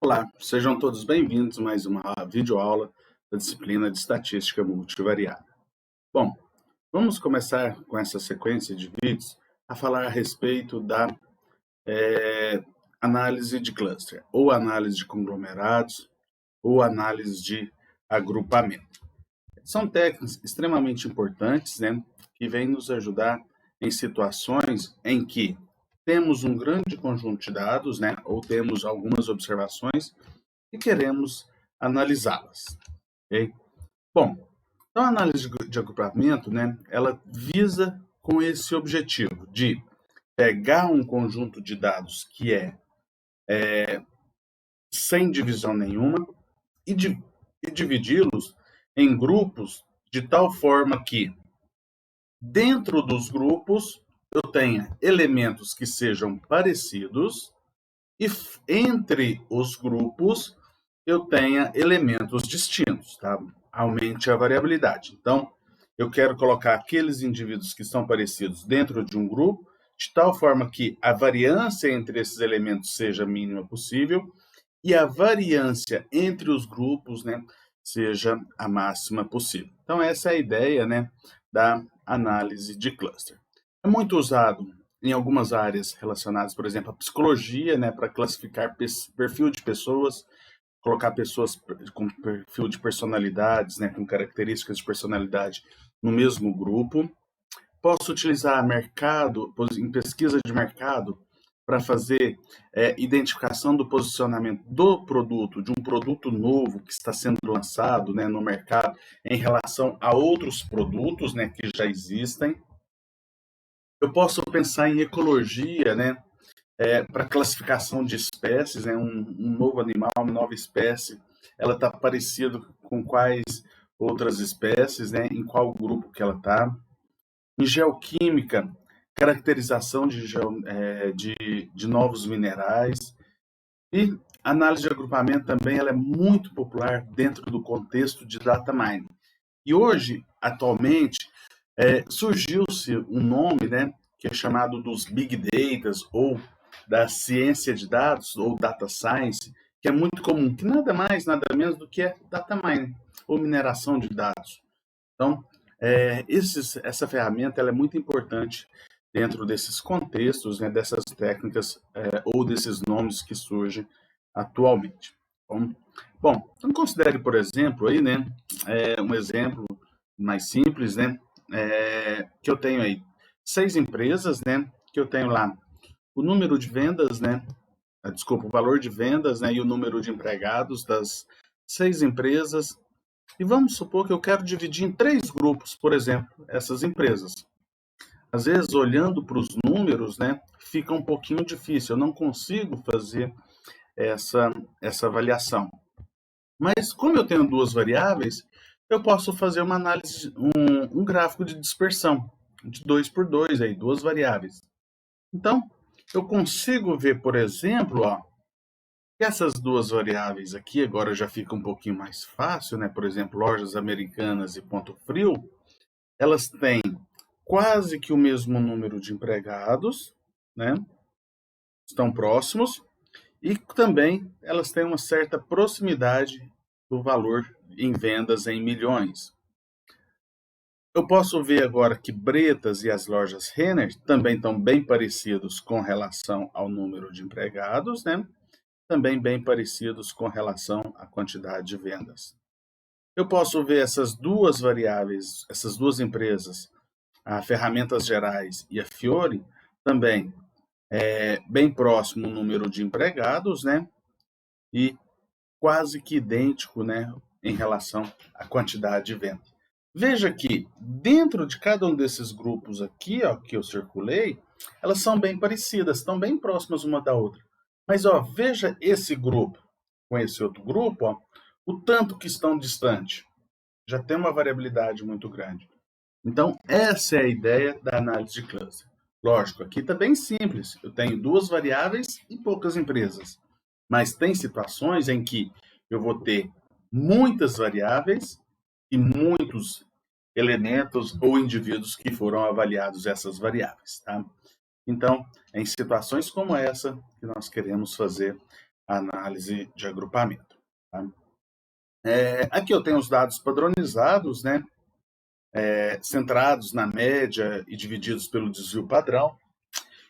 Olá, sejam todos bem-vindos a mais uma videoaula da disciplina de Estatística Multivariada. Bom, vamos começar com essa sequência de vídeos a falar a respeito da análise de cluster, ou análise de conglomerados, ou análise de agrupamento. São técnicas extremamente importantes, que vêm nos ajudar em situações em que temos um grande conjunto de dados, ou temos algumas observações e queremos analisá-las. Okay? Bom, então a análise de agrupamento, ela visa com esse objetivo de pegar um conjunto de dados que é sem divisão nenhuma e dividi-los em grupos de tal forma que dentro dos grupos eu tenha elementos que sejam parecidos e entre os grupos eu tenha elementos distintos, tá? Aumente a variabilidade. Então, eu quero colocar aqueles indivíduos que são parecidos dentro de um grupo, de tal forma que a variância entre esses elementos seja a mínima possível e a variância entre os grupos, seja a máxima possível. Então, essa é a ideia, da análise de cluster. É muito usado em algumas áreas relacionadas, por exemplo, à psicologia, para classificar perfil de pessoas, colocar pessoas com perfil de personalidades, com características de personalidade no mesmo grupo. Posso utilizar em pesquisa de mercado, para fazer identificação do posicionamento do produto, de um produto novo que está sendo lançado no mercado em relação a outros produtos que já existem. Eu posso pensar em ecologia, para classificação de espécies, um novo animal, uma nova espécie, ela está parecida com quais outras espécies, em qual grupo que ela está. Em geoquímica, caracterização de novos minerais. E análise de agrupamento também ela é muito popular dentro do contexto de data mining. E hoje, atualmente, surgiu-se um nome, que é chamado dos Big Data, ou da ciência de dados, ou Data Science, que é muito comum, que nada mais, nada menos do que é Data Mining, ou mineração de dados. Então, essa ferramenta ela é muito importante dentro desses contextos, dessas técnicas ou desses nomes que surgem atualmente. Bom, então considere, por exemplo, aí, um exemplo mais simples, que eu tenho aí 6 empresas, que eu tenho lá o número de vendas, o valor de vendas, e o número de empregados das 6 empresas. E vamos supor que eu quero dividir em 3 grupos, por exemplo, essas empresas. Às vezes, olhando para os números, fica um pouquinho difícil, eu não consigo fazer essa avaliação. Mas, como eu tenho 2 variáveis, eu posso fazer uma análise, um gráfico de dispersão, de 2 por 2, aí, 2 variáveis. Então, eu consigo ver, por exemplo, que essas 2 variáveis aqui, agora já fica um pouquinho mais fácil, por exemplo, Lojas Americanas e Ponto Frio, elas têm quase que o mesmo número de empregados, estão próximos, e também elas têm uma certa proximidade do valor em vendas em milhões. Eu posso ver agora que Bretas e as lojas Renner também estão bem parecidos com relação ao número de empregados, também bem parecidos com relação à quantidade de vendas. Eu posso ver essas 2 variáveis, essas 2 empresas, a Ferramentas Gerais e a Fiore, também bem próximo o número de empregados, e quase que idêntico, em relação à quantidade de venda. Veja que dentro de cada um desses grupos aqui, que eu circulei, elas são bem parecidas, estão bem próximas uma da outra. Mas veja esse grupo com esse outro grupo, o tanto que estão distantes. Já tem uma variabilidade muito grande. Então, essa é a ideia da análise de cluster. Lógico, aqui está bem simples. Eu tenho 2 variáveis e poucas empresas. Mas tem situações em que eu vou ter muitas variáveis e muitos elementos ou indivíduos que foram avaliados essas variáveis, tá? Então, é em situações como essa que nós queremos fazer a análise de agrupamento. Tá? Aqui eu tenho os dados padronizados, né? Centrados na média e divididos pelo desvio padrão.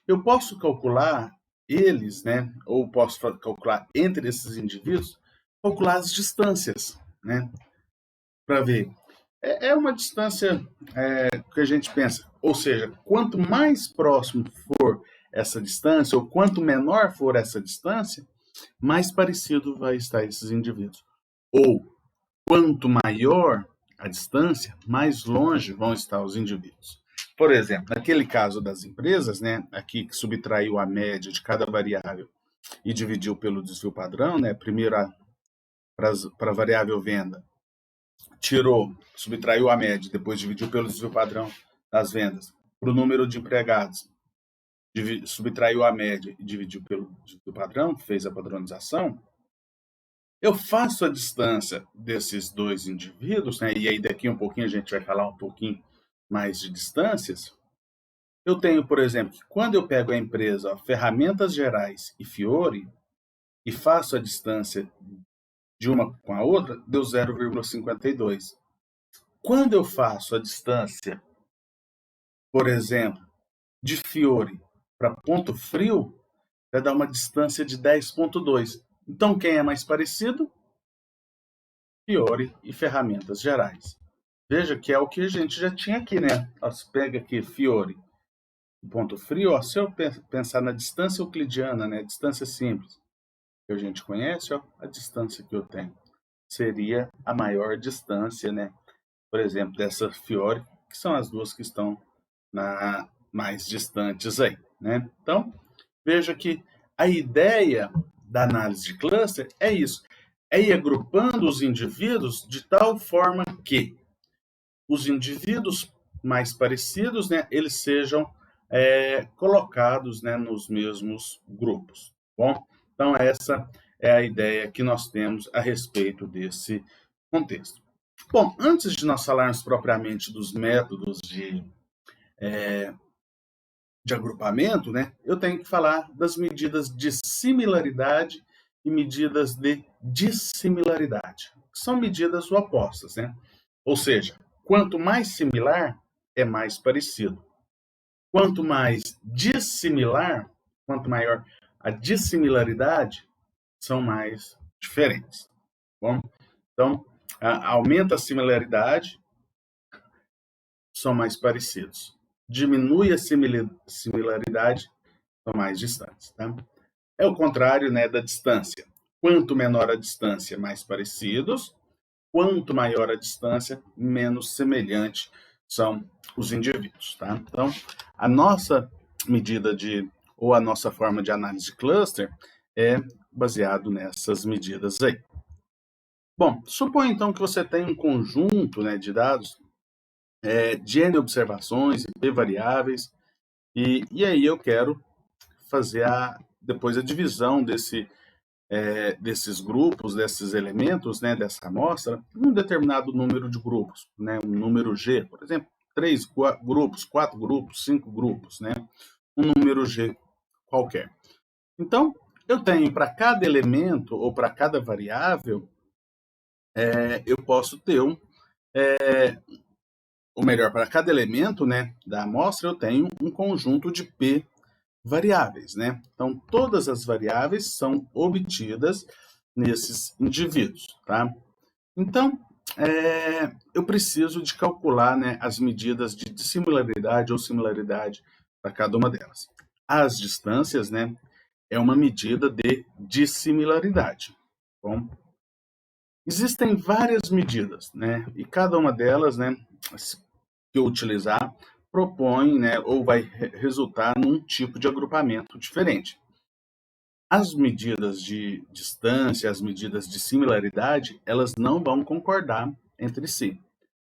Eu posso calcular eles, né? Ou posso calcular entre esses indivíduos, calcular as distâncias, né? Para ver. É uma distância que a gente pensa, ou seja, quanto mais próximo for essa distância, ou quanto menor for essa distância, mais parecido vai estar esses indivíduos. Ou quanto maior a distância, mais longe vão estar os indivíduos. Por exemplo, naquele caso das empresas, né, aqui que subtraiu a média de cada variável e dividiu pelo desvio padrão, né, primeiro para a variável venda, subtraiu a média, depois dividiu pelo desvio padrão das vendas. Para o número de empregados, subtraiu a média e dividiu pelo desvio padrão, fez a padronização. Eu faço a distância desses dois indivíduos, né, e aí daqui um pouquinho a gente vai falar um pouquinho mais de distâncias. Eu tenho, por exemplo, que quando eu pego a empresa Ferramentas Gerais e Fiore e faço a distância de uma com a outra, deu 0,52. Quando eu faço a distância, por exemplo, de Fiore para Ponto Frio, vai dar uma distância de 10,2. Então, quem é mais parecido? Fiore e Ferramentas Gerais. Veja que é o que a gente já tinha aqui, né? Você pega aqui Fiore e Ponto Frio. Ó, se eu pensar na distância euclidiana, né? Distância simples, que a gente conhece, ó, a distância que eu tenho seria a maior distância, né? Por exemplo, dessa Fiore, que são as duas que estão mais distantes aí, né? Então, veja que a ideia da análise de cluster é isso, é ir agrupando os indivíduos de tal forma que os indivíduos mais parecidos, né, eles sejam colocados, né, nos mesmos grupos. Bom, então essa é a ideia que nós temos a respeito desse contexto. Bom, antes de nós falarmos propriamente dos métodos de agrupamento, né, eu tenho que falar das medidas de similaridade e medidas de dissimilaridade. São medidas opostas, né? Ou seja, quanto mais similar, é mais parecido. Quanto mais dissimilar, quanto maior a dissimilaridade, são mais diferentes. Bom, então, aumenta a similaridade, são mais parecidos. Diminui a similaridade, são mais distantes. Tá? É o contrário, né, da distância. Quanto menor a distância, mais parecidos. Quanto maior a distância, menos semelhante são os indivíduos. Tá? Então, a nossa medida ou a nossa forma de análise de cluster é baseado nessas medidas aí. Bom, suponha então que você tem um conjunto, né, de dados de N observações e P variáveis, e aí eu quero fazer depois a divisão desses grupos, desses elementos, né, dessa amostra, um determinado número de grupos, né, um número G, por exemplo, 3 grupos, 4 grupos, 5 grupos, né, um número G qualquer. Então, eu tenho para cada elemento ou para cada variável, eu posso ter ou melhor, para cada elemento, né, da amostra, eu tenho um conjunto de P variáveis, né? Então, todas as variáveis são obtidas nesses indivíduos, tá? Então, eu preciso de calcular, né, as medidas de dissimilaridade ou similaridade para cada uma delas. As distâncias, né, é uma medida de dissimilaridade. Bom, existem várias medidas, né, e cada uma delas, né, que eu utilizar, propõe, né, ou vai resultar num tipo de agrupamento diferente. As medidas de distância, as medidas de similaridade, elas não vão concordar entre si.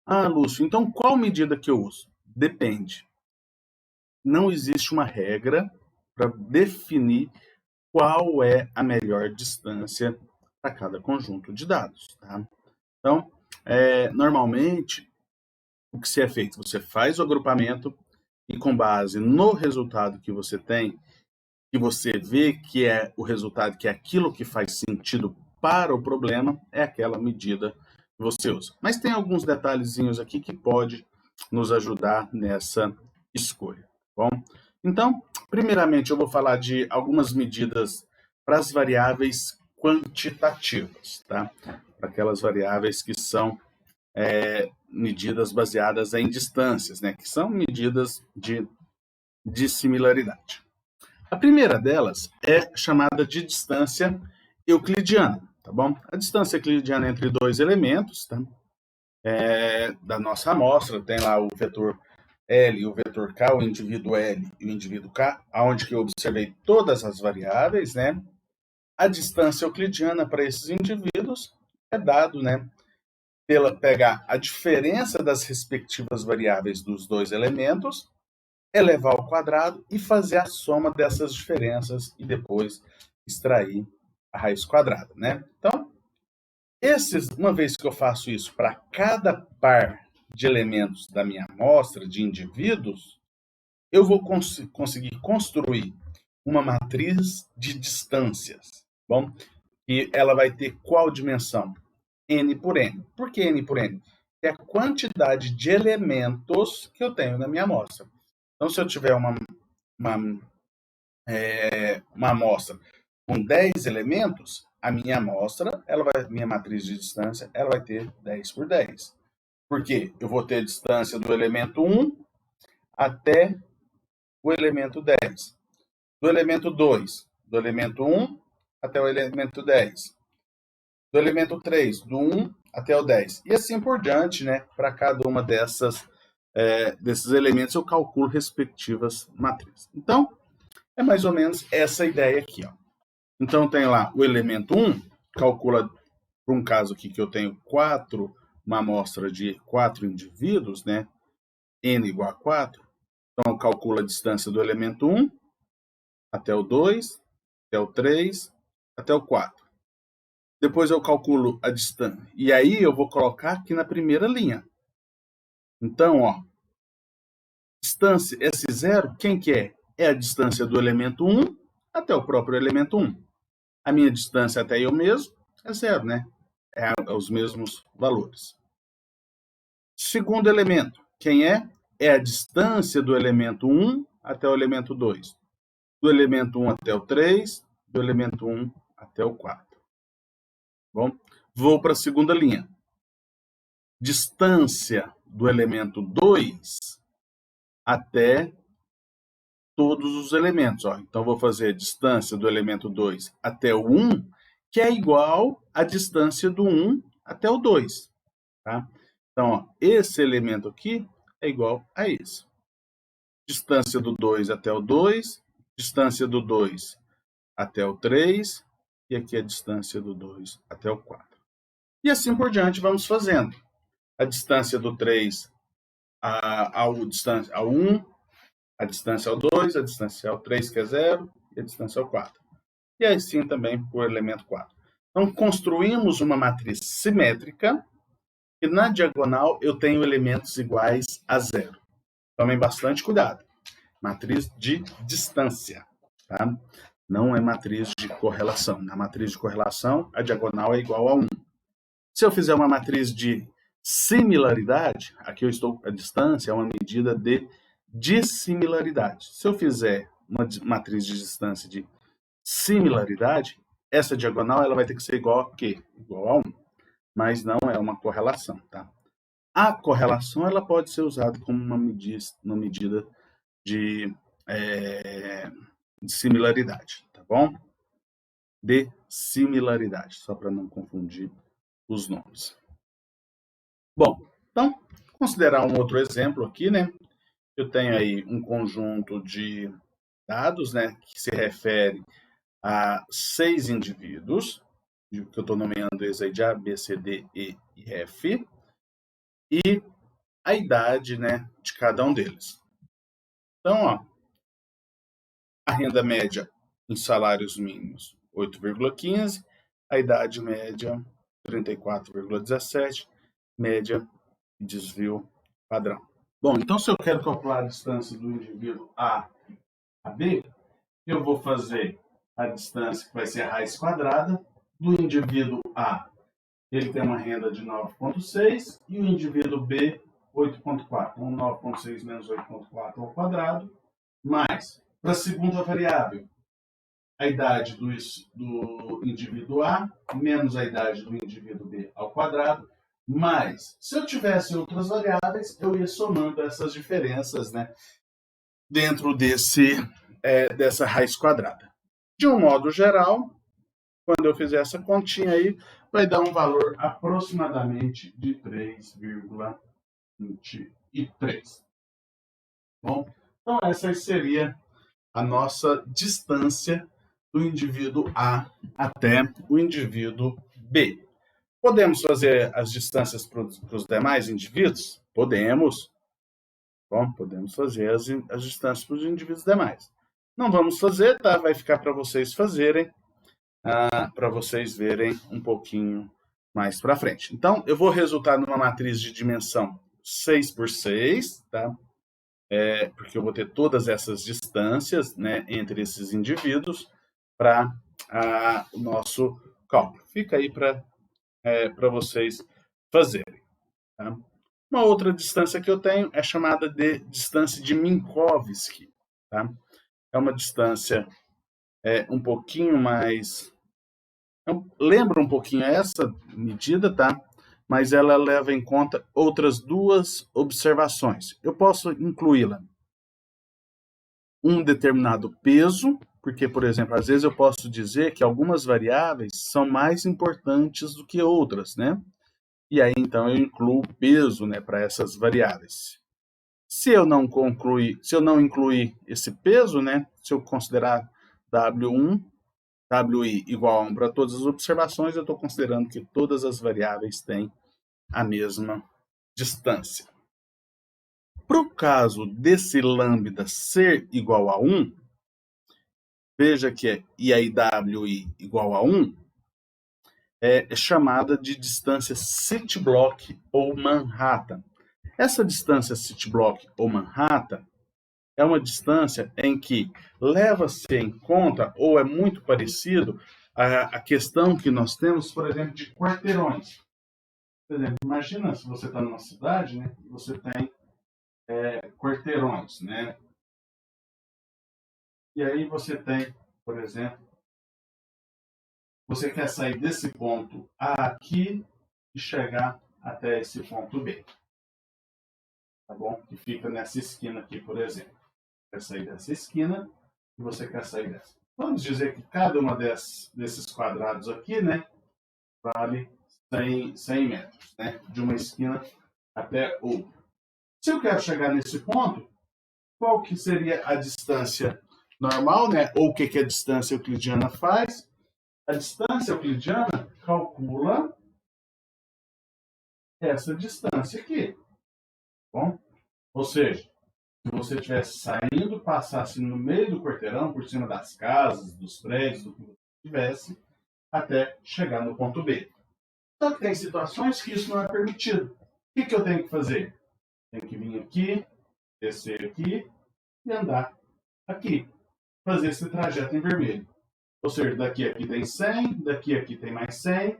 Ah, Lúcio, então qual medida que eu uso? Depende. Não existe uma regra para definir qual é a melhor distância para cada conjunto de dados. Tá? Então, normalmente, o que se é feito? Você faz o agrupamento e, com base no resultado que você tem, que você vê que é o resultado, que é aquilo que faz sentido para o problema, é aquela medida que você usa. Mas tem alguns detalhezinhos aqui que pode nos ajudar nessa escolha, tá bom? Então, primeiramente, eu vou falar de algumas medidas para as variáveis quantitativas, tá? Para aquelas variáveis que são medidas baseadas em distâncias, né? Que são medidas de similaridade. A primeira delas é chamada de distância euclidiana, tá bom? A distância euclidiana entre dois elementos, tá? Da nossa amostra, tem lá o vetor L e o vetor K, o indivíduo L e o indivíduo K, aonde que eu observei todas as variáveis, né? A distância euclidiana para esses indivíduos é dado, né, pela pegar a diferença das respectivas variáveis dos dois elementos, elevar ao quadrado e fazer a soma dessas diferenças e depois extrair a raiz quadrada, né? Então, uma vez que eu faço isso para cada par de elementos da minha amostra de indivíduos, eu vou conseguir construir uma matriz de distâncias, bom? E ela vai ter qual dimensão? N por N. Por que N por N? É a quantidade de elementos que eu tenho na minha amostra. Então, se eu tiver uma amostra com 10 elementos, a minha amostra, minha matriz de distância, ela vai ter 10 por 10. Por quê? Eu vou ter a distância do elemento 1 até o elemento 10. Do elemento 2, do elemento 1 até o elemento 10. Do elemento 3, do 1 até o 10. E assim por diante, né? Para cada uma desses elementos, eu calculo respectivas matrizes. Então, é mais ou menos essa ideia aqui, ó. Então, tem lá o elemento 1, calcula, para um caso aqui que eu tenho uma amostra de 4 indivíduos, né? N igual a 4. Então, eu calculo a distância do elemento 1 até o 2, até o 3, até o 4. Depois eu calculo a distância. E aí eu vou colocar aqui na primeira linha. Então, ó, distância S0, quem que é? É a distância do elemento 1 até o próprio elemento 1. A minha distância até eu mesmo é 0, né? É os mesmos valores. Segundo elemento, quem é? É a distância do elemento 1 até o elemento 2. Do elemento 1 até o 3, do elemento 1 até o 4. Bom, vou para a segunda linha. Distância do elemento 2 até todos os elementos. Ó. Então, vou fazer a distância do elemento 2 até o 1, que é igual à distância do 1 até o 2. Tá? Então, ó, esse elemento aqui é igual a esse. Distância do 2 até o 2, distância do 2 até o 3, e aqui a distância do 2 até o 4. E assim por diante, vamos fazendo. A distância do 3 ao 1, a distância ao 2, a distância ao 3, que é 0, e a distância ao 4. E assim também por elemento 4. Então, construímos uma matriz simétrica e na diagonal eu tenho elementos iguais a 0. Tomem bastante cuidado. Matriz de distância, tá? Não é matriz de correlação. Na matriz de correlação, a diagonal é igual a 1. Se eu fizer uma matriz de similaridade, aqui a distância é uma medida de dissimilaridade. Se eu fizer uma matriz de distância de similaridade, essa diagonal ela vai ter que ser igual a quê? Igual a 1. Mas não é uma correlação, tá? A correlação ela pode ser usada como uma medida de similaridade, tá bom? De similaridade, só para não confundir os nomes. Bom, então, considerar um outro exemplo aqui, né? Eu tenho aí um conjunto de dados, né, que se refere a 6 indivíduos, que eu estou nomeando eles aí de A, B, C, D, E e F, e a idade, né, de cada um deles. Então, ó, a renda média em salários mínimos, 8,15, a idade média, 34,17, média e desvio padrão. Bom, então se eu quero calcular a distância do indivíduo A a B, eu vou fazer a distância que vai ser a raiz quadrada do indivíduo A. Ele tem uma renda de 9,6 e o indivíduo B, 8,4. Então, 9,6 menos 8,4 ao quadrado, mais, para a segunda variável, a idade do indivíduo A menos a idade do indivíduo B ao quadrado, mais, se eu tivesse outras variáveis, eu ia somando essas diferenças, né, dentro dessa raiz quadrada. De um modo geral, quando eu fizer essa continha aí, vai dar um valor aproximadamente de 3,23. Bom, então essa seria a nossa distância do indivíduo A até o indivíduo B. Podemos fazer as distâncias para os demais indivíduos? Podemos. Bom, podemos fazer as distâncias para os indivíduos demais. Não vamos fazer, tá? Vai ficar para vocês fazerem, para vocês verem um pouquinho mais para frente. Então, eu vou resultar numa matriz de dimensão 6 por 6, tá? Porque eu vou ter todas essas distâncias, né, entre esses indivíduos para o nosso cálculo. Fica aí para vocês fazerem. Tá? Uma outra distância que eu tenho é chamada de distância de Minkowski. Tá? É uma distância um pouquinho mais... lembra um pouquinho essa medida, tá? Mas ela leva em conta outras duas observações. Eu posso incluí-la um determinado peso, porque, por exemplo, às vezes eu posso dizer que algumas variáveis são mais importantes do que outras, né? E aí, então, eu incluo o peso, né, para essas variáveis. Se eu não incluir esse peso, né, se eu considerar W1, WI igual a 1 para todas as observações, eu estou considerando que todas as variáveis têm a mesma distância. Para o caso desse lambda ser igual a 1, veja que é IWI igual a 1, é chamada de distância Cityblock ou Manhattan. Essa distância Cityblock ou Manhattan é uma distância em que leva-se em conta, ou é muito parecido, a questão que nós temos, por exemplo, de quarteirões. Por exemplo, imagina se você está numa cidade, né, e você tem quarteirões, né? E aí você tem, por exemplo, você quer sair desse ponto A aqui e chegar até esse ponto B. Tá bom? Que fica nessa esquina aqui, por exemplo. Quer sair dessa esquina e você quer sair dessa. Vamos dizer que cada uma desses quadrados aqui, né, vale 100 metros, né, de uma esquina até outra. Se eu quero chegar nesse ponto, qual que seria a distância normal, né, ou o que a distância euclidiana faz? A distância euclidiana calcula essa distância aqui. Bom? Ou seja, se você estivesse saindo, passasse no meio do quarteirão, por cima das casas, dos prédios, do que você tivesse, até chegar no ponto B. Só que tem situações que isso não é permitido. O que eu tenho que fazer? Tenho que vir aqui, descer aqui e andar aqui. Fazer esse trajeto em vermelho. Ou seja, daqui a aqui tem 100, daqui a aqui tem mais 100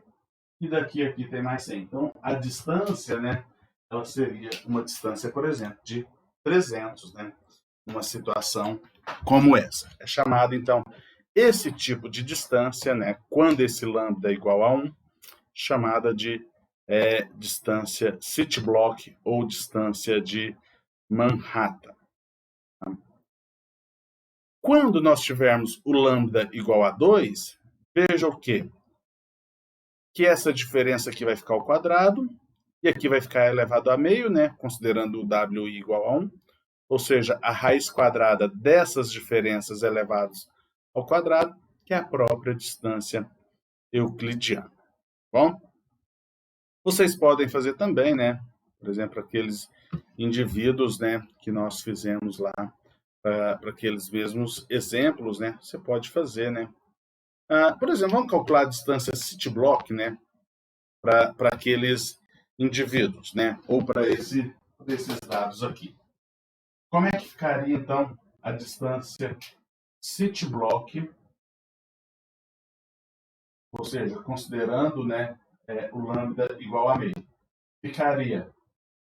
e daqui a aqui tem mais 100. Então, a distância, né, ela seria uma distância, por exemplo, de 300, né? Uma situação como essa. É chamado, então, esse tipo de distância, né, quando esse lambda é igual a 1, chamada de distância Cityblock ou distância de Manhattan. Quando nós tivermos o lambda igual a 2, veja o quê? Que essa diferença aqui vai ficar ao quadrado, e aqui vai ficar elevado a meio, né, considerando o WI igual a 1, ou seja, a raiz quadrada dessas diferenças elevadas ao quadrado, que é a própria distância euclidiana. Bom, vocês podem fazer também, né, por exemplo, aqueles indivíduos, né, que nós fizemos lá, para aqueles mesmos exemplos, né, você pode fazer, né. Por exemplo, vamos calcular a distância Cityblock, né, para aqueles indivíduos, né, ou para esses dados aqui. Como é que ficaria, então, a distância city block, ou seja, considerando, né, o lambda igual a meio, ficaria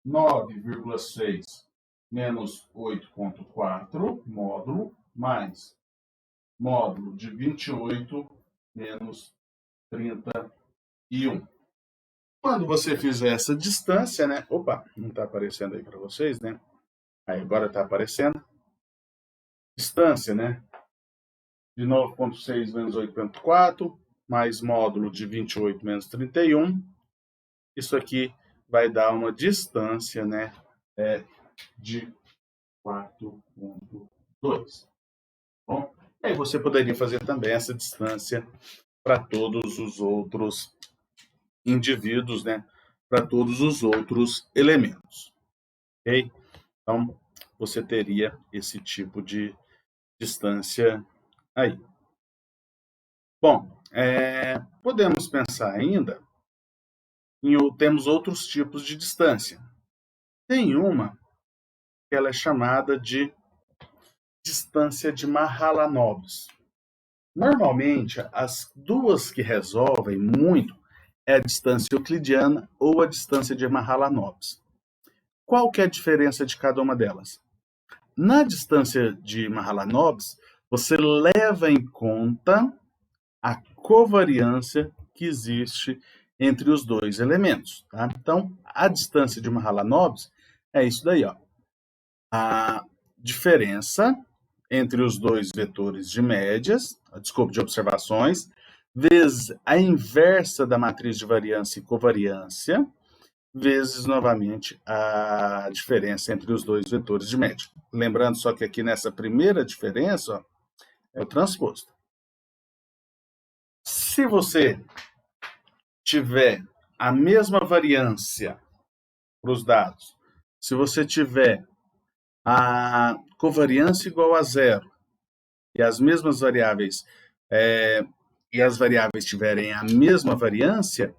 9,6 menos 8,4 módulo mais módulo de 28 menos 31. Quando você fizer essa distância, né? Opa, não está aparecendo aí para vocês, né? Aí agora está aparecendo. Distância, né? De 9,6 menos 8,4, mais módulo de 28 menos 31. Isso aqui vai dar uma distância, né? De 4,2. Bom, aí você poderia fazer também essa distância para todos os outros indivíduos, né? Para todos os outros elementos. Ok? Então, você teria esse tipo de distância aí. Bom, podemos pensar ainda temos outros tipos de distância. Tem uma que ela é chamada de distância de Mahalanobis. Normalmente, as duas que resolvem muito é a distância euclidiana ou a distância de Mahalanobis. Qual que é a diferença de cada uma delas? Na distância de Mahalanobis, você leva em conta a covariância que existe entre os dois elementos. Tá? Então, a distância de Mahalanobis é isso daí. Ó. A diferença entre os dois vetores de médias, de observações, vezes a inversa da matriz de variância e covariância, vezes, novamente, a diferença entre os dois vetores de média. Lembrando só que aqui nessa primeira diferença, ó, é o transposto. Se você tiver a mesma variância para os dados, se você tiver a covariância igual a zero e as mesmas variáveis, e as variáveis tiverem a mesma variância,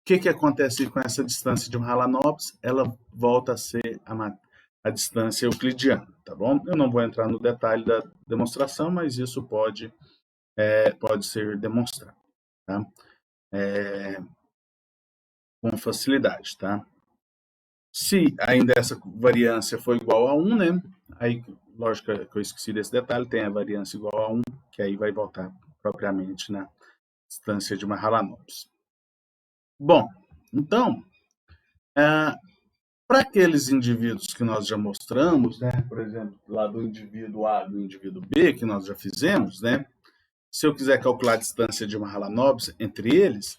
o que acontece com essa distância de Mahalanobis? Ela volta a ser a distância euclidiana, tá bom? Eu não vou entrar no detalhe da demonstração, mas isso pode ser demonstrado, tá? Com facilidade, tá? Se ainda essa variância for igual a 1, né? Aí, lógico que eu esqueci desse detalhe, tem a variância igual a 1, que aí vai voltar propriamente na distância de Mahalanobis. Bom, então, para aqueles indivíduos que nós já mostramos, né? Por exemplo, lá do indivíduo A e do indivíduo B, que nós já fizemos, né? Se eu quiser calcular a distância de Mahalanobis entre eles,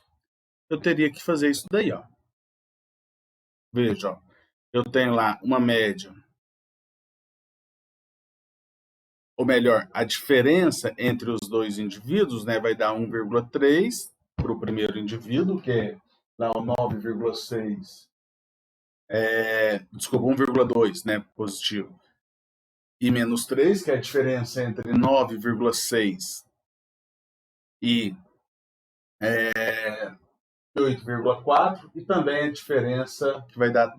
eu teria que fazer isso daí, ó. Veja, ó, eu tenho lá uma média, ou melhor, a diferença entre os dois indivíduos, né, vai dar 1,3 para o primeiro indivíduo, que é lá o 9,6, desculpa, 1,2, né, positivo, e menos 3, que é a diferença entre 9,6 e 8,4, e também a diferença que vai dar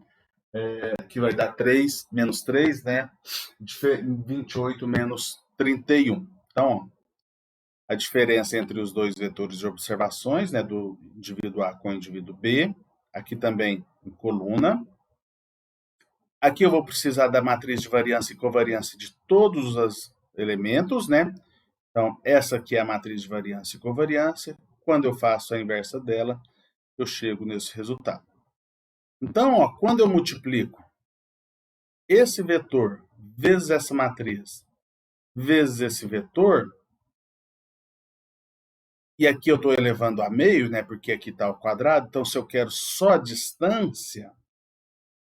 3, menos 3, né? 28 menos 31. Então, ó, a diferença entre os dois vetores de observações, né, do indivíduo A com o indivíduo B, aqui também em coluna. Aqui eu vou precisar da matriz de variância e covariância de todos os elementos, né? Então, essa aqui é a matriz de variância e covariância. Quando eu faço a inversa dela, eu chego nesse resultado. Então, ó, quando eu multiplico esse vetor vezes essa matriz vezes esse vetor, e aqui eu estou elevando a meio, né, porque aqui está o quadrado, então se eu quero só a distância,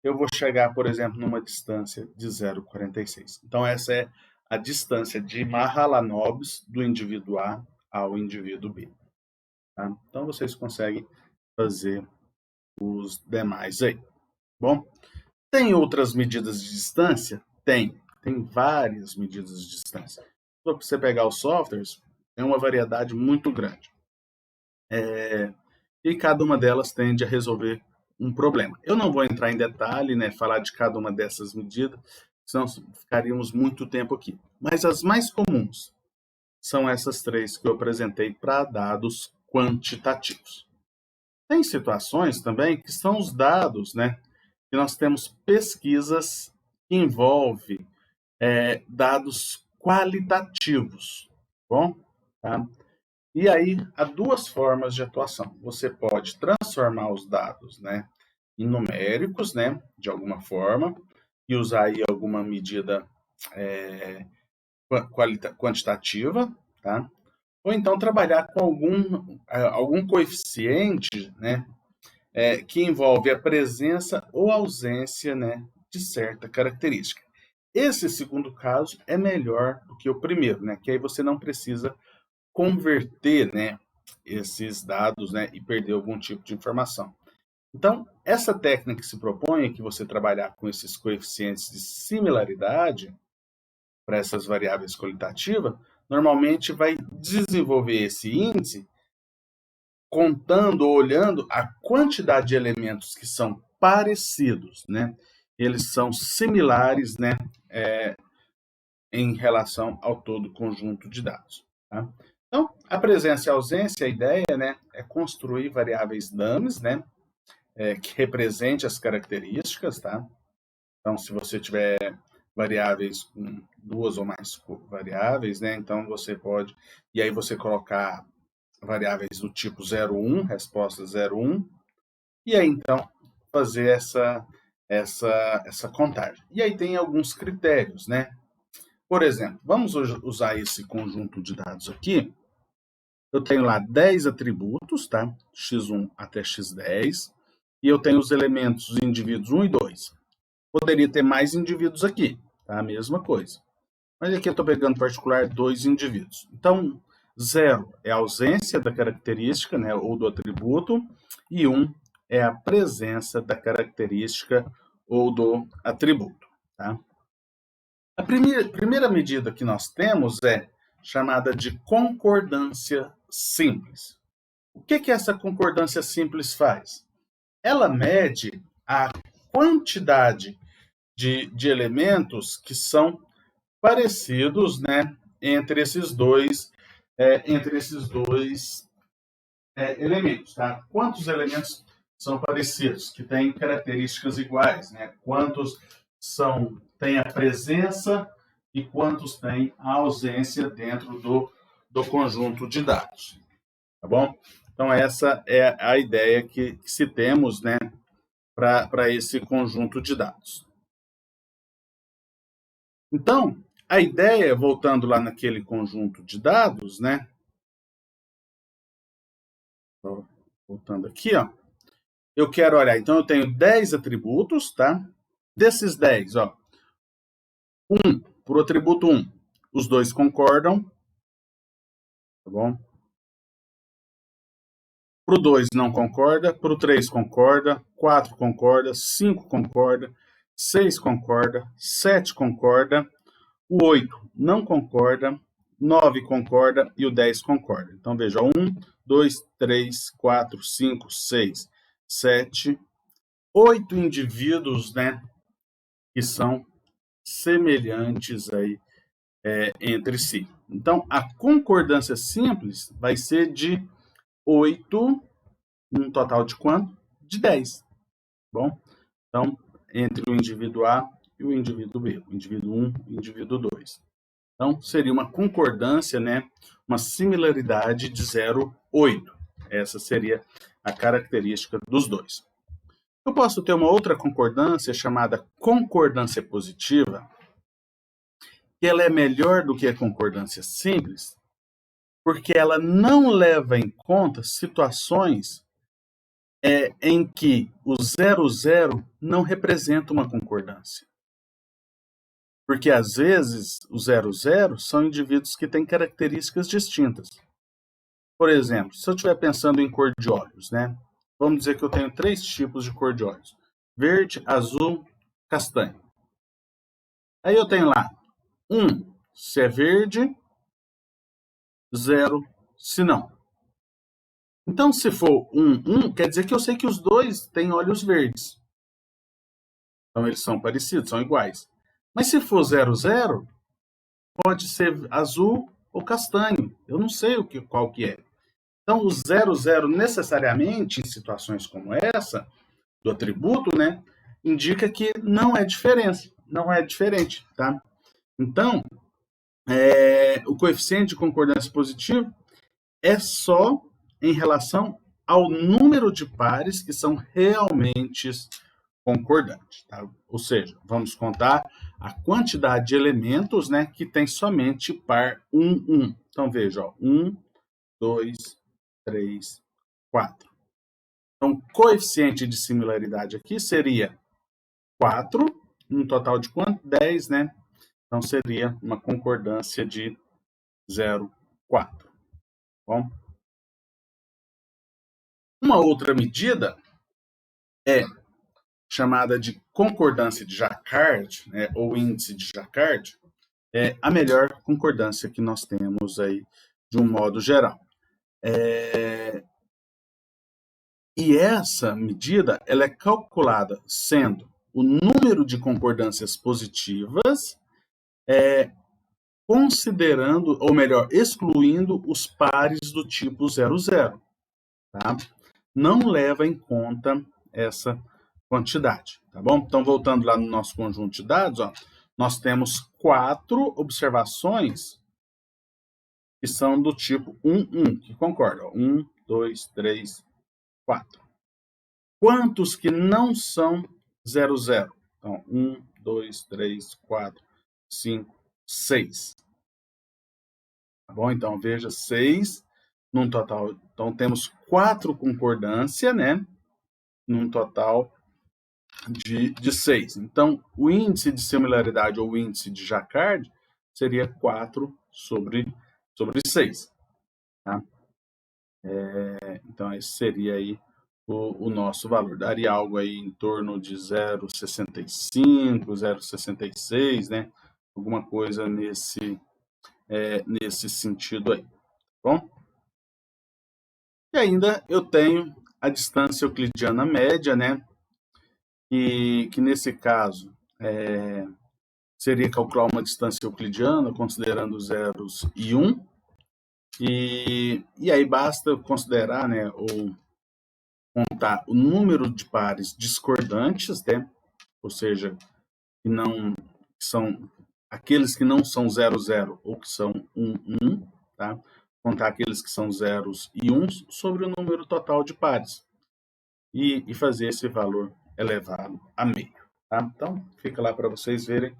eu vou chegar, por exemplo, numa distância de 0,46. Então, essa é a distância de Mahalanobis do indivíduo A ao indivíduo B. Tá? Então, vocês conseguem fazer os demais aí. Bom, tem outras medidas de distância? Tem várias medidas de distância. Se você pegar os softwares, tem uma variedade muito grande. E cada uma delas tende a resolver um problema. Eu não vou entrar em detalhe, né, falar de cada uma dessas medidas, senão ficaríamos muito tempo aqui. Mas as mais comuns são essas três que eu apresentei para dados quantitativos. Tem situações também que são os dados, né? Que nós temos pesquisas que envolvem dados qualitativos, bom? Tá? E aí, há duas formas de atuação. Você pode transformar os dados, né, em numéricos, né, de alguma forma, e usar aí alguma medida quantitativa, tá? Ou então trabalhar com algum coeficiente, né, que envolve a presença ou ausência, né, de certa característica. Esse segundo caso é melhor do que o primeiro, né, que aí você não precisa converter, né, esses dados, né, e perder algum tipo de informação. Então, essa técnica que se propõe é que você trabalhar com esses coeficientes de similaridade para essas variáveis qualitativas, normalmente vai desenvolver esse índice contando ou olhando a quantidade de elementos que são parecidos, né? Eles são similares, né, em relação ao todo conjunto de dados. Tá? Então, a presença e a ausência, a ideia, né, é construir variáveis dummies, né, que represente as características, tá? Então, se você tiver variáveis com duas ou mais variáveis, né, então você pode, e aí você colocar variáveis do tipo 0, 1, resposta 0, 1, e aí então fazer essa contagem. E aí tem alguns critérios, né? Por exemplo, vamos usar esse conjunto de dados aqui. Eu tenho lá 10 atributos, tá? X1 até X10. E eu tenho os elementos dos indivíduos 1 e 2. Poderia ter mais indivíduos aqui, tá? A mesma coisa. Mas aqui eu estou pegando em particular 2 indivíduos. Então, 0 é a ausência da característica, né, ou do atributo, e 1 é a presença da característica ou do atributo. Tá? A primeira medida que nós temos é chamada de concordância simples. O que essa concordância simples faz? Ela mede a quantidade de elementos que são parecidos, né, entre esses dois elementos, tá? Quantos elementos são parecidos, que têm características iguais, né? Quantos têm a presença e quantos têm a ausência dentro do conjunto de dados, tá bom? Então essa é a ideia que se temos, né, para esse conjunto de dados. Então, a ideia, voltando lá naquele conjunto de dados, né? Voltando aqui, ó. Eu quero olhar, então eu tenho 10 atributos, tá? Desses 10, ó. Por atributo 1, os dois concordam, tá bom? Para o 2 não concorda, para o 3 concorda, 4 concorda, 5 concorda, 6 concorda, 7 concorda, o 8 não concorda, 9 concorda e o 10 concorda. Então, veja, 1, 2, 3, 4, 5, 6, 7, 8 indivíduos, né, que são semelhantes aí, entre si. Então, a concordância simples vai ser de 8, um total de quanto? De 10. Bom, então, entre o indivíduo A e o indivíduo B, o indivíduo 1 e o indivíduo 2. Então, seria uma concordância, né? Uma similaridade de 0,8. Essa seria a característica dos dois. Eu posso ter uma outra concordância chamada concordância positiva, que ela é melhor do que a concordância simples, porque ela não leva em conta situações em que o 00 não representa uma concordância. Porque, às vezes, os 00 são indivíduos que têm características distintas. Por exemplo, se eu estiver pensando em cor de olhos, né? Vamos dizer que eu tenho 3 tipos de cor de olhos. Verde, azul, castanho. Aí eu tenho lá 1 se é verde, 0 se não. Então, se for 1, quer dizer que eu sei que os dois têm olhos verdes. Então, eles são parecidos, são iguais. Mas se for 00, pode ser azul ou castanho. Eu não sei qual que é. Então, o 00 necessariamente, em situações como essa, do atributo, né, indica que não é diferença, não é diferente, tá? Então, o coeficiente de concordância positivo é só em relação ao número de pares que são realmente concordantes, tá? Ou seja, vamos contar a quantidade de elementos, né, que tem somente par 1, 1. Então, veja, ó, 1, 2, 3, 4. Então, o coeficiente de similaridade aqui seria 4, um total de quanto? 10, né? Então, seria uma concordância de 0,4. Bom, uma outra medida é chamada de concordância de Jacquard, né, ou índice de Jacquard, é a melhor concordância que nós temos aí, de um modo geral. E essa medida ela é calculada sendo o número de concordâncias positivas, considerando, ou melhor, excluindo os pares do tipo 00. Tá? Não leva em conta essa quantidade, tá bom? Então, voltando lá no nosso conjunto de dados, ó, nós temos 4 observações que são do tipo 1, 1, que concordam. 1, 2, 3, 4. Quantos que não são 0, 0? Então, 1, 2, 3, 4, 5, 6. Tá bom? Então, veja, 6 num total. Então, temos 4 concordância, né? Num total de 6. Então, o índice de similaridade ou o índice de Jacquard seria 4 sobre 6. Tá? Então, esse seria aí o nosso valor. Daria algo aí em torno de 0,65, 0,66, né? Alguma coisa nesse sentido aí. Tá bom? E ainda eu tenho a distância euclidiana média, né? Que nesse caso seria calcular uma distância euclidiana considerando zeros e 1. E aí basta considerar, né, ou contar o número de pares discordantes, né? Ou seja, que não são aqueles que não são 0, 0 ou que são 1, 1, tá? Contar aqueles que são zeros e 1 sobre o número total de pares e fazer esse valor elevado a meio, tá? Então, fica lá para vocês verem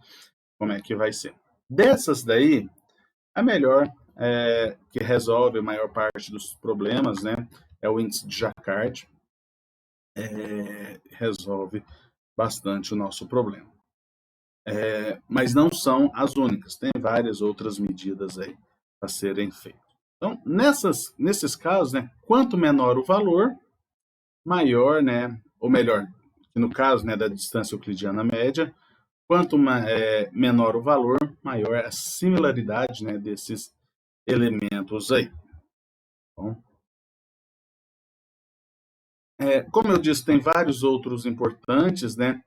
como é que vai ser. Dessas daí, a melhor que resolve a maior parte dos problemas, né, é o índice de Jacquard, resolve bastante o nosso problema. Mas não são as únicas, tem várias outras medidas aí a serem feitas. Então, nesses casos, né, quanto menor o valor, maior, né, ou melhor, no caso, né, da distância euclidiana média, quanto menor o valor, maior é a similaridade, né, desses elementos aí. Bom, como eu disse, tem vários outros importantes, né?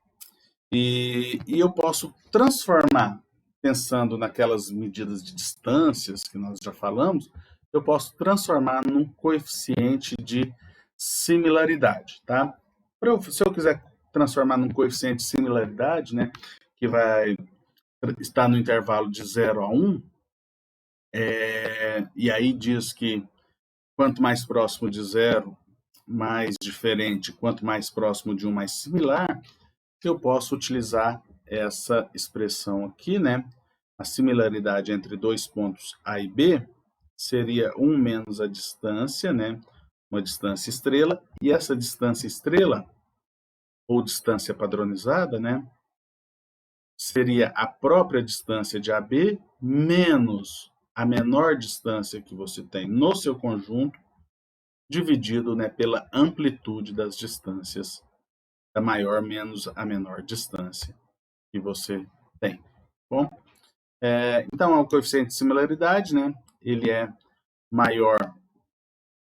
E eu posso transformar, pensando naquelas medidas de distâncias que nós já falamos, eu posso transformar num coeficiente de similaridade, tá? Se eu quiser transformar num coeficiente de similaridade, né, que vai estar no intervalo de 0 a 1, e aí diz que quanto mais próximo de 0, mais diferente, quanto mais próximo de 1, mais similar, eu posso utilizar essa expressão aqui, né? A similaridade entre dois pontos A e B seria 1 menos a distância, né? Uma distância estrela, e essa distância estrela, ou distância padronizada, né? Seria a própria distância de AB menos a menor distância que você tem no seu conjunto, dividido, né, pela amplitude das distâncias, da maior menos a menor distância que você tem. Bom, então, o coeficiente de similaridade, né, ele é maior,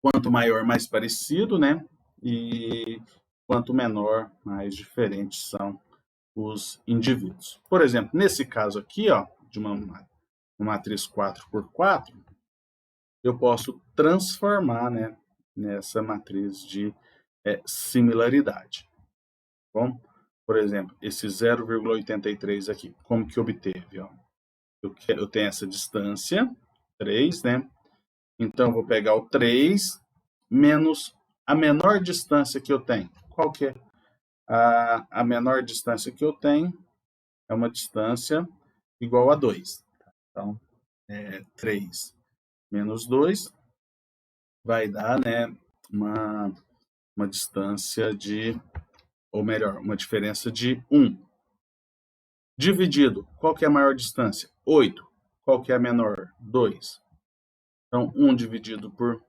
quanto maior, mais parecido, né, e quanto menor, mais diferentes são os indivíduos. Por exemplo, nesse caso aqui, ó, de uma matriz 4 por 4, eu posso transformar, né, nessa matriz de similaridade. Bom, por exemplo, esse 0,83 aqui, como que obteve? Ó? Eu tenho essa distância, 3, né? Então, eu vou pegar o 3 menos a menor distância que eu tenho. Qual que é? A menor distância que eu tenho é uma distância igual a 2. Então, 3 menos 2 vai dar, né, uma distância de, ou melhor, uma diferença de 1. Dividido, qual que é a maior distância? 8. Qual que é a menor? 2. Então, 1 dividido por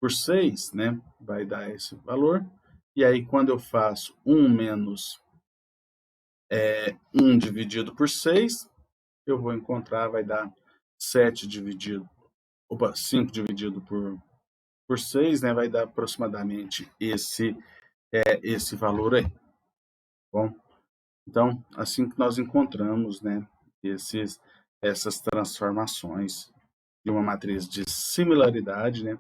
6, né, vai dar esse valor. E aí, quando eu faço 1 menos 1 dividido por 6, eu vou encontrar, vai dar 5 dividido por 6, né, vai dar aproximadamente esse valor aí. Bom, então, assim que nós encontramos, né, essas transformações de uma matriz de similaridade, né,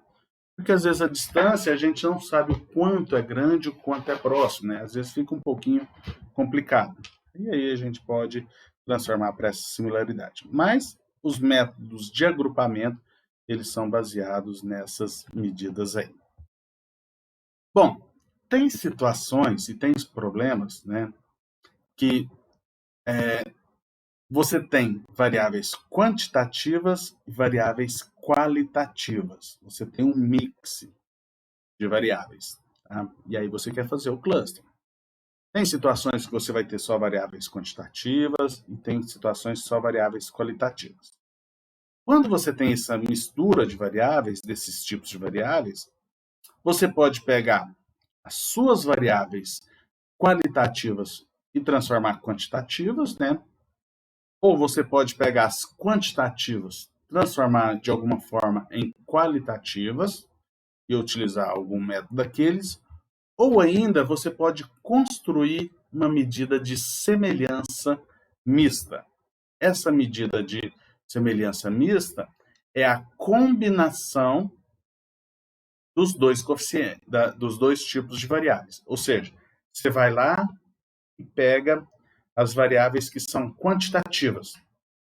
porque às vezes a distância a gente não sabe o quanto é grande, o quanto é próximo, né, às vezes fica um pouquinho complicado. E aí a gente pode transformar para essa similaridade. Mas os métodos de agrupamento, eles são baseados nessas medidas aí. Bom, tem situações e tem problemas, né, que você tem variáveis quantitativas e variáveis qualitativas. Você tem um mix de variáveis. Tá? E aí você quer fazer o cluster. Tem situações que você vai ter só variáveis quantitativas e tem situações só variáveis qualitativas. Quando você tem essa mistura de variáveis, desses tipos de variáveis, você pode pegar as suas variáveis qualitativas e transformar quantitativas, né? Ou você pode pegar as quantitativas, transformar de alguma forma em qualitativas e utilizar algum método daqueles, ou ainda você pode construir uma medida de semelhança mista. Essa medida de semelhança mista é a combinação dos dois coeficientes, dos dois tipos de variáveis. Ou seja, você vai lá e pega as variáveis que são quantitativas,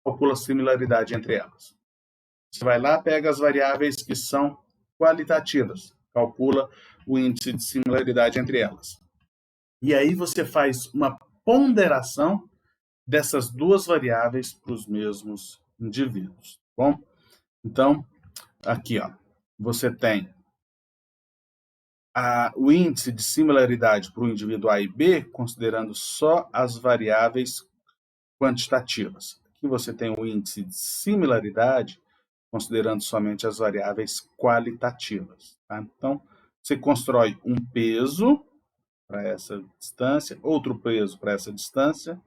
calcula a similaridade entre elas. Você vai lá, pega as variáveis que são qualitativas, calcula o índice de similaridade entre elas. E aí você faz uma ponderação dessas duas variáveis para os mesmos indivíduos. Bom, então, aqui ó, você tem o índice de similaridade para o indivíduo A e B, considerando só as variáveis quantitativas. Aqui você tem o índice de similaridade, considerando somente as variáveis qualitativas. Tá? Então, você constrói um peso para essa distância, outro peso para essa distância,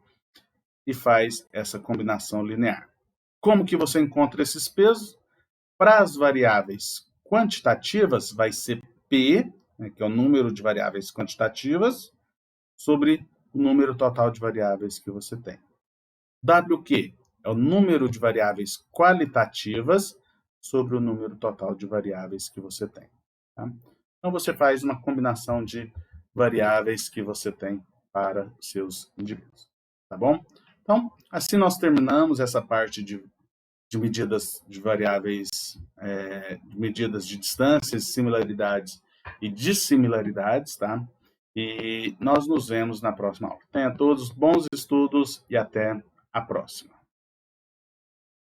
e faz essa combinação linear. Como que você encontra esses pesos? Para as variáveis quantitativas, vai ser P, né, que é o número de variáveis quantitativas, sobre o número total de variáveis que você tem. WQ é o número de variáveis qualitativas sobre o número total de variáveis que você tem. Tá? Então, você faz uma combinação de variáveis que você tem para seus indivíduos. Tá bom? Então, assim nós terminamos essa parte de medidas de variáveis, medidas de distâncias, similaridades e dissimilaridades, tá? E nós nos vemos na próxima aula. Tenha todos bons estudos e até a próxima.